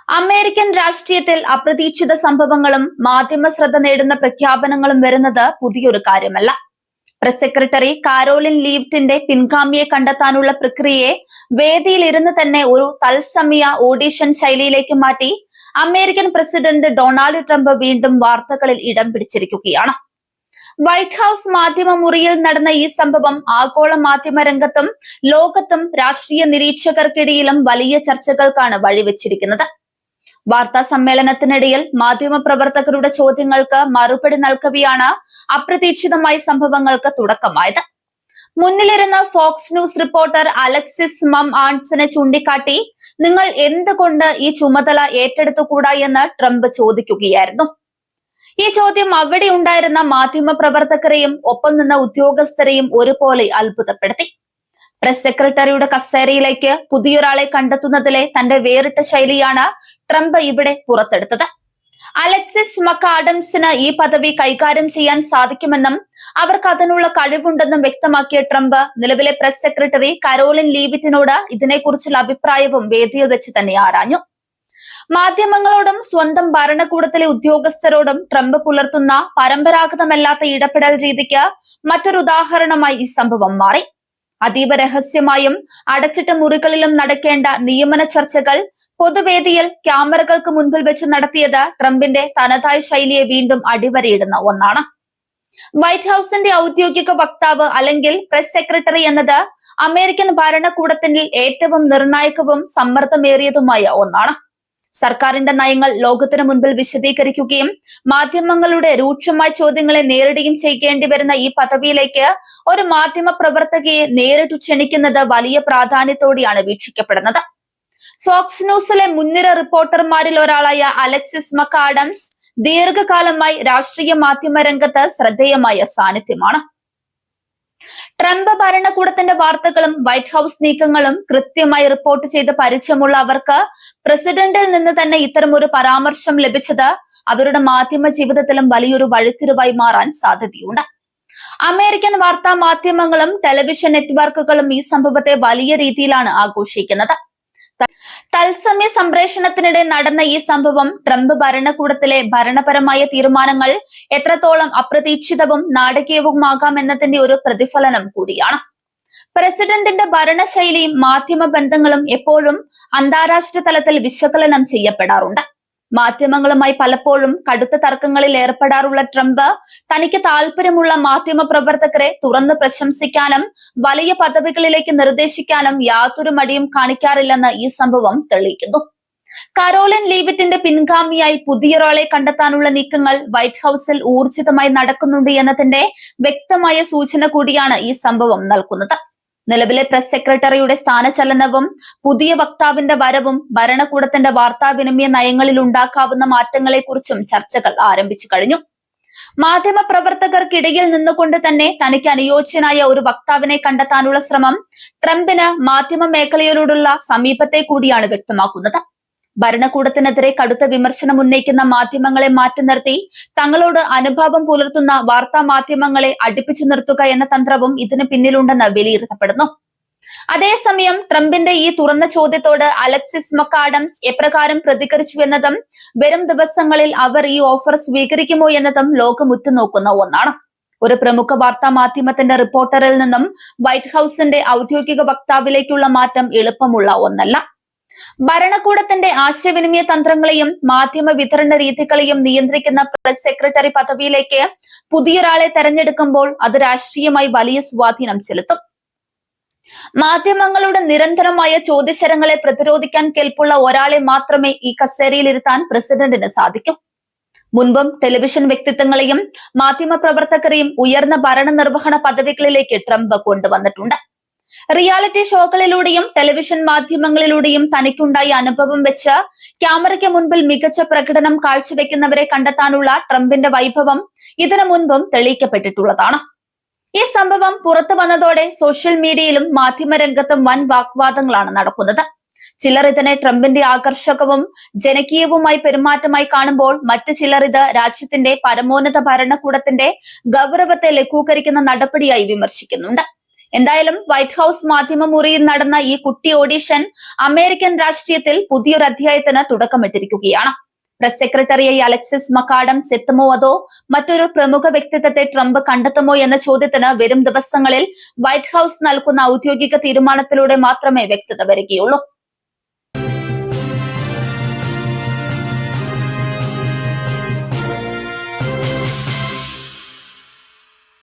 American രാഷ്ട്രീയത്തിൽ അപ്രതീക്ഷിത സംഭവങ്ങളും മാധ്യമ ശ്രദ്ധ നേടുന്ന പ്രഖ്യാപനങ്ങളും വരുന്നത് പുതിയൊരു കാര്യമല്ല. പ്രസ് സെക്രട്ടറി കാരോലിൻ ലീവ്റ്റിന്റെ പിൻഗാമിയെ കണ്ടെത്താനുള്ള പ്രക്രിയയെ വേദിയിലിരുന്ന് തന്നെ ഒരു തത്സമയ ഓഡിഷൻ ശൈലിയിലേക്ക് മാറ്റി അമേരിക്കൻ പ്രസിഡന്റ് ഡൊണാൾഡ് ട്രംപ് വീണ്ടും വാർത്തകളിൽ ഇടം പിടിച്ചിരിക്കുകയാണ്. വൈറ്റ് ഹൌസ് മാധ്യമ മുറിയിൽ നടന്ന ഈ സംഭവം ആഗോള മാധ്യമ രംഗത്തും ലോകത്തും രാഷ്ട്രീയ നിരീക്ഷകർക്കിടയിലും വലിയ ചർച്ചകൾക്കാണ് വഴിവെച്ചിരിക്കുന്നത്. വാർത്താ സമ്മേളനത്തിനിടയിൽ മാധ്യമപ്രവർത്തകരുടെ ചോദ്യങ്ങൾക്ക് മറുപടി നൽകവെയാണ് അപ്രതീക്ഷിതമായി സംഭവങ്ങൾക്ക് തുടക്കമായത്. മുന്നിലിരുന്ന ഫോക്സ് ന്യൂസ് റിപ്പോർട്ടർ അലക്സിസ് മം ആൺസിനെ ചൂണ്ടിക്കാട്ടി നിങ്ങൾ എന്തുകൊണ്ട് ഈ ചുമതല ഏറ്റെടുത്തുകൂടാ എന്ന് ട്രംപ് ചോദിക്കുകയായിരുന്നു. ഈ ചോദ്യം അവിടെ ഉണ്ടായിരുന്ന മാധ്യമപ്രവർത്തകരെയും ഒപ്പം നിന്ന ഉദ്യോഗസ്ഥരെയും ഒരുപോലെ അത്ഭുതപ്പെടുത്തി. പ്രസ് സെക്രട്ടറിയുടെ കസേരയിലേക്ക് പുതിയൊരാളെ കണ്ടെത്തുന്നതിലെ തന്റെ വേറിട്ട ശൈലിയാണ് ട്രംപ് ഇവിടെ പുറത്തെടുത്തത്. അലക്സിസ് മക്കാഡംസിന് ഈ പദവി കൈകാര്യം ചെയ്യാൻ സാധിക്കുമെന്നും അവർക്ക് അതിനുള്ള കഴിവുണ്ടെന്നും വ്യക്തമാക്കിയ ട്രംപ് നിലവിലെ പ്രസ് സെക്രട്ടറി കരോലിൻ ലീവിറ്റിനോട് ഇതിനെക്കുറിച്ചുള്ള അഭിപ്രായവും വേദിയിൽ വെച്ച് തന്നെ ആരാഞ്ഞു. മാധ്യമങ്ങളോടും സ്വന്തം ഭരണകൂടത്തിലെ ഉദ്യോഗസ്ഥരോടും ട്രംപ് പുലർത്തുന്ന പരമ്പരാഗതമല്ലാത്ത ഇടപെടൽ രീതിക്ക് മറ്റൊരു ഉദാഹരണമായി ഈ സംഭവം മാറി. അതീവ രഹസ്യമായും അടച്ചിട്ട മുറികളിലും നടക്കേണ്ട നിയമന ചർച്ചകൾ പൊതുവേദിയിൽ ക്യാമറകൾക്ക് മുൻപിൽ വെച്ച് നടത്തിയത് ട്രംപിന്റെ തനതായ ശൈലിയെ വീണ്ടും അടിവരയിടുന്ന ഒന്നാണ്. വൈറ്റ് ഹൌസിന്റെ ഔദ്യോഗിക വക്താവ് അല്ലെങ്കിൽ പ്രസ് സെക്രട്ടറി എന്നത് അമേരിക്കൻ ഭരണകൂടത്തിൽ ഏറ്റവും നിർണായകവും സമ്മർദ്ദമേറിയതുമായ ഒന്നാണ്. സർക്കാരിന്റെ നയങ്ങൾ ലോകത്തിന് മുൻപിൽ വിശദീകരിക്കുകയും മാധ്യമങ്ങളുടെ രൂക്ഷമായ ചോദ്യങ്ങളെ നേരിടുകയും ചെയ്യേണ്ടി വരുന്ന ഈ പദവിയിലേക്ക് ഒരു മാധ്യമ പ്രവർത്തകയെ നേരിട്ട് ക്ഷണിക്കുന്നത് വലിയ പ്രാധാന്യത്തോടെയാണ് വീക്ഷിക്കപ്പെടുന്നത്. ഫോക്സ് ന്യൂസിലെ മുൻനിര റിപ്പോർട്ടർമാരിൽ ഒരാളായ അലക്സിസ് മക്കാഡംസ് ദീർഘകാലമായി രാഷ്ട്രീയ മാധ്യമ രംഗത്ത് ശ്രദ്ധേയമായ സാന്നിധ്യമാണ്. ട്രംപ് ഭരണകൂടത്തിന്റെ വാർത്തകളും വൈറ്റ് ഹൌസ് നീക്കങ്ങളും കൃത്യമായി റിപ്പോർട്ട് ചെയ്ത് പരിചയമുള്ള അവർക്ക് പ്രസിഡന്റിൽ നിന്ന് തന്നെ ഇത്തരമൊരു പരാമർശം ലഭിച്ചത് അവരുടെ മാധ്യമ ജീവിതത്തിലും വലിയൊരു വഴിത്തിരിവായി മാറാൻ സാധ്യതയുണ്ട്. അമേരിക്കൻ വാർത്താ മാധ്യമങ്ങളും ടെലിവിഷൻ നെറ്റ്വർക്കുകളും ഈ സംഭവത്തെ വലിയ രീതിയിലാണ് ആഘോഷിക്കുന്നത്. തത്സമയ സംപ്രേഷണത്തിനിടെ നടന്ന ഈ സംഭവം ട്രംപ് ഭരണകൂടത്തിലെ ഭരണപരമായ തീരുമാനങ്ങൾ എത്രത്തോളം അപ്രതീക്ഷിതവും നാടകീയവുമാകാം എന്നതിന്റെ ഒരു പ്രതിഫലനം കൂടിയാണ്. പ്രസിഡന്റിന്റെ ഭരണശൈലിയും മാധ്യമ ബന്ധങ്ങളും എപ്പോഴും അന്താരാഷ്ട്ര തലത്തിൽ വിശകലനം ചെയ്യപ്പെടാറുണ്ട്. മാധ്യമങ്ങളുമായി പലപ്പോഴും കടുത്ത തർക്കങ്ങളിൽ ഏർപ്പെടാറുള്ള ട്രംപ് തനിക്ക് താല്പര്യമുള്ള മാധ്യമ പ്രവർത്തകരെ തുറന്ന് പ്രശംസിക്കാനും വലിയ പദവികളിലേക്ക് നിർദ്ദേശിക്കാനും യാതൊരു മടിയും കാണിക്കാറില്ലെന്ന് ഈ സംഭവം തെളിയിക്കുന്നു. കരോലിൻ ലീവിറ്റിന്റെ പിൻഗാമിയായി പുതിയൊരാളെ കണ്ടെത്താനുള്ള നീക്കങ്ങൾ വൈറ്റ് ഹൌസിൽ ഊർജിതമായി നടക്കുന്നുണ്ട് എന്നതിന്റെ വ്യക്തമായ സൂചന കൂടിയാണ് ഈ സംഭവം നൽകുന്നത്. നിലവിലെ പ്രസ് സെക്രട്ടറിയുടെ സ്ഥാനചലനവും പുതിയ വക്താവിന്റെ വരവും ഭരണകൂടത്തിന്റെ വാർത്താവിനിമയ നയങ്ങളിൽ ഉണ്ടാക്കാവുന്ന മാറ്റങ്ങളെക്കുറിച്ചും ചർച്ചകൾ ആരംഭിച്ചു കഴിഞ്ഞു. മാധ്യമ പ്രവർത്തകർക്കിടയിൽ നിന്നുകൊണ്ട് തന്നെ തനിക്ക് അനുയോജ്യനായ ഒരു വക്താവിനെ കണ്ടെത്താനുള്ള ശ്രമം ട്രംപിന് മാധ്യമ മേഖലയോടുള്ള സമീപത്തെ കൂടിയാണ് വ്യക്തമാക്കുന്നത്. ഭരണകൂടത്തിനെതിരെ കടുത്ത വിമർശനം ഉന്നയിക്കുന്ന മാധ്യമങ്ങളെ മാറ്റി നിർത്തി തങ്ങളോട് അനുഭാവം പുലർത്തുന്ന വാർത്താ മാധ്യമങ്ങളെ അടുപ്പിച്ചു നിർത്തുക എന്ന തന്ത്രവും ഇതിന് പിന്നിലുണ്ടെന്ന് വിലയിരുത്തപ്പെടുന്നു. അതേസമയം ട്രംപിന്റെ ഈ തുറന്ന ചോദ്യത്തോട് അലക്സിസ് മക്കാഡംസ് എപ്രകാരം പ്രതികരിച്ചു എന്നതും വരും ദിവസങ്ങളിൽ അവർ ഈ ഓഫർ സ്വീകരിക്കുമോ എന്നതും ലോകം ഉറ്റുനോക്കുന്ന ഒന്നാണ്. ഒരു പ്രമുഖ വാർത്താ മാധ്യമത്തിന്റെ റിപ്പോർട്ടറിൽ നിന്നും വൈറ്റ് ഹൌസിന്റെ ഔദ്യോഗിക വക്താവിലേക്കുള്ള മാറ്റം എളുപ്പമുള്ള ഒന്നല്ല. ഭരണകൂടത്തിന്റെ ആശയവിനിമയ തന്ത്രങ്ങളെയും മാധ്യമ വിതരണ രീതികളെയും നിയന്ത്രിക്കുന്ന പ്രസ് സെക്രട്ടറി പദവിയിലേക്ക് പുതിയൊരാളെ തെരഞ്ഞെടുക്കുമ്പോൾ അത് രാഷ്ട്രീയമായി വലിയ സ്വാധീനം ചെലുത്തും. മാധ്യമങ്ങളുടെ നിരന്തരമായ ചോദ്യശരങ്ങളെ പ്രതിരോധിക്കാൻ കെൽപ്പുള്ള ഒരാളെ മാത്രമേ ഈ കസേരയിൽ ഇരുത്താൻ പ്രസിഡന്റിന് സാധിക്കൂ. മുൻപും ടെലിവിഷൻ വ്യക്തിത്വങ്ങളെയും മാധ്യമ പ്രവർത്തകരെയും ഉയർന്ന ഭരണനിർവഹണ പദവികളിലേക്ക് ട്രംപ് കൊണ്ടുവന്നിട്ടുണ്ട്. റിയാലിറ്റി ഷോകളിലൂടെയും ടെലിവിഷൻ മാധ്യമങ്ങളിലൂടെയും തനിക്കുണ്ടായ അനുഭവം വെച്ച് ക്യാമറയ്ക്ക് മുൻപിൽ മികച്ച പ്രകടനം കാഴ്ചവെക്കുന്നവരെ കണ്ടെത്താനുള്ള ട്രംപിന്റെ വൈഭവം ഇതിനു മുൻപും തെളിയിക്കപ്പെട്ടിട്ടുള്ളതാണ്. ഈ സംഭവം പുറത്തു വന്നതോടെ സോഷ്യൽ മീഡിയയിലും മാധ്യമരംഗത്തും വൻ വാഗ്വാദങ്ങളാണ് നടക്കുന്നത്. ചിലർ ഇതിനെ ട്രംപിന്റെ ആകർഷകവും ജനകീയവുമായി പെരുമാറ്റമായി കാണുമ്പോൾ മറ്റു ചിലർ ഇത് രാജ്യത്തിന്റെ പരമോന്നത ഭരണകൂടത്തിന്റെ ഗൗരവത്തെ ലഘൂകരിക്കുന്ന നടപടിയായി വിമർശിക്കുന്നുണ്ട്. എന്തായാലും വൈറ്റ് ഹൌസ് മാധ്യമ മുറിയിൽ നടന്ന ഈ കുട്ടി ഓഡിഷൻ അമേരിക്കൻ രാഷ്ട്രീയത്തിൽ പുതിയൊരു അധ്യായത്തിന് തുടക്കമിട്ടിരിക്കുകയാണ്. പ്രസ് സെക്രട്ടറിയായി അലക്സിസ് മക്കാഡംസ് എത്തുമോ അതോ മറ്റൊരു പ്രമുഖ വ്യക്തിത്വത്തെ ട്രംപ് കണ്ടെത്തുമോ എന്ന ചോദ്യത്തിന് വരും ദിവസങ്ങളിൽ വൈറ്റ് ഹൌസ് നൽകുന്ന ഔദ്യോഗിക തീരുമാനത്തിലൂടെ മാത്രമേ വ്യക്തത വരികയുള്ളൂ.